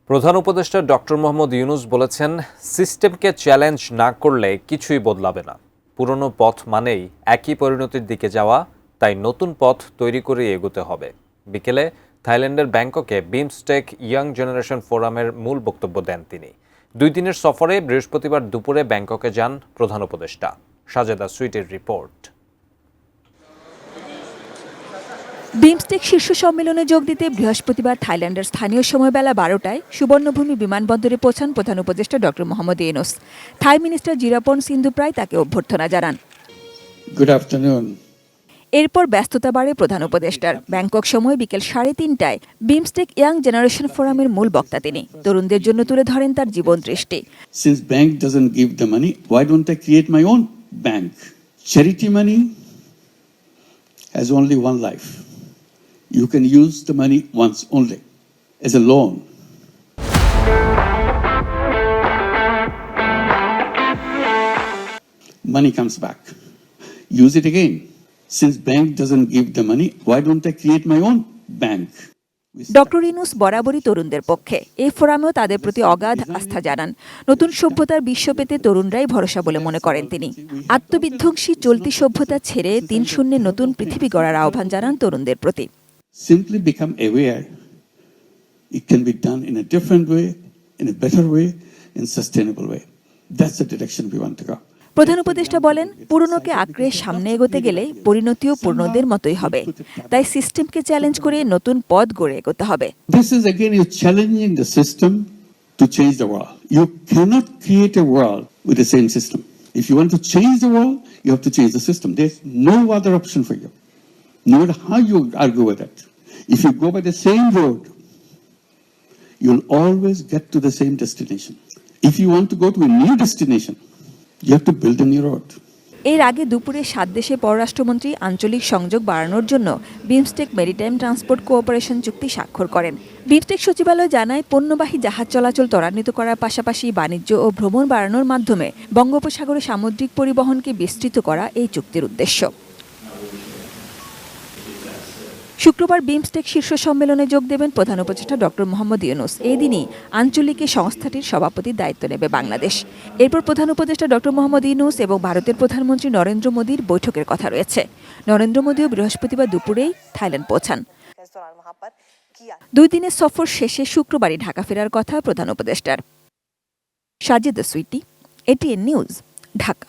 প্রধান উপদেষ্টা ডক্টর মোহাম্মদ ইউনূস বলেছেন, সিস্টেমকে চ্যালেঞ্জ না করলে কিছুই বদলাবে না। পুরনো পথ মানেই একই পরিণতির দিকে যাওয়া, তাই নতুন পথ তৈরি করে এগোতে হবে। বিকেলে থাইল্যান্ডের ব্যাংককে বিমস্টেক ইয়াং জেনারেশন ফোরামের মূল বক্তব্য দেন তিনি। 2 দিনের সফরে বৃহস্পতিবার দুপুরে ব্যাংককে যান প্রধান উপদেষ্টা। সাজেদা সুইটের রিপোর্ট। বিমস্টেক শীর্ষ সম্মেলনে যোগ দিতে বৃহস্পতিবার থাইল্যান্ডের স্থানীয় সময় বেলা 12টায় সুবর্ণভূমি বিমানবন্দরে পৌঁছান প্রধান উপদেষ্টা ডক্টর মোহাম্মদ ইউনূস। থাই মিনিস্টার জিরাপন সিন্ধুপ্রায় তাকে অভ্যর্থনা জানান। Good afternoon. এরপর ব্যস্ততা বাড়ে প্রধান উপদেষ্টার। ব্যাংকক সময় বিকেল 3:30টায় বিমস্টেক ইয়াং জেনারেশন ফোরামের মূল বক্তা তিনি। তরুণদের জন্য তুলে ধরেন তার জীবন দৃষ্টি। Since bank doesn't give the money, why don't I create my own bank? Charity money has only one life. You can use the money once only as a loan. Money comes back. Use it again. Since bank doesn't give the money, why don't I create my own bank? Doctor Yunus বরাবরই তরুণদের পক্ষে। এই ফোরামেও তাদের প্রতি অগাধ আস্থা জানান। নতুন সভ্যতার বিশ্ব পেতে তরুণরাই ভরসা বলে মনে করেন তিনি। আত্মবিধ্বংসী চলতি সভ্যতা ছেড়ে 3-0 নতুন পৃথিবী গড়ার আহ্বান জানান তরুণদের প্রতি। Simply become aware. It can be done in a different way, in a better way, in a sustainable way. That's the direction we want to go. প্রধান উপদেষ্টা বলেন, পুরনোকে আঁকড়ে সামনে এগোতে গেলে পরিণতিও পুরনোদের মতোই হবে। তাই সিস্টেমকে চ্যালেঞ্জ করে নতুন পথ গড়ে এগোতে হবে। This is again you challenging the system to change the world. You cannot create a world with the same system. If you want to change the world, you have to change the system. There's no other option for you. No matter how you argue with it. If you go by the same road, you'll always get to the same destination. If you want to go to a new destination, you have to build a new road. এর আগে দুপুরে 7 দেশে পররাষ্ট্রমন্ত্রী আঞ্চলিক সংযোগ বাড়ানোর জন্য BIMSTEC maritime transport cooperation চুক্তি স্বাক্ষর করেন। বিমস্টেক সচিবালয় জানায়, পণ্যবাহী জাহাজ চলাচল ত্বরান্বিত করার পাশাপাশি বাণিজ্য ও ভ্রমণ বাড়ানোর মাধ্যমে বঙ্গোপসাগরে সামুদ্রিক পরিবহনকে বিস্তৃত করা এই চুক্তির উদ্দেশ্য। শুক্রবার বিমস্টেক শীর্ষ সম্মেলনে যোগ দেবেন প্রধান উপদেষ্টা ডক্টর মোহাম্মদ ইউনূস। এই দিনই আঞ্চলিক সংস্থাটির সভাপতির দায়িত্ব নেবে বাংলাদেশ। এরপর প্রধান উপদেষ্টা ডক্টর মোহাম্মদ ইউনূস এবং ভারতের প্রধানমন্ত্রী নরেন্দ্র মোদীর বৈঠকের কথা রয়েছে। নরেন্দ্র মোদীও বৃহস্পতিবার দুপুরেই থাইল্যান্ড পৌঁছান। 2 দিনের সফর শেষে শুক্রবারই ঢাকা ফেরার কথা প্রধান উপদেষ্টার। Sajeda Sweety, ATN news, Dhaka.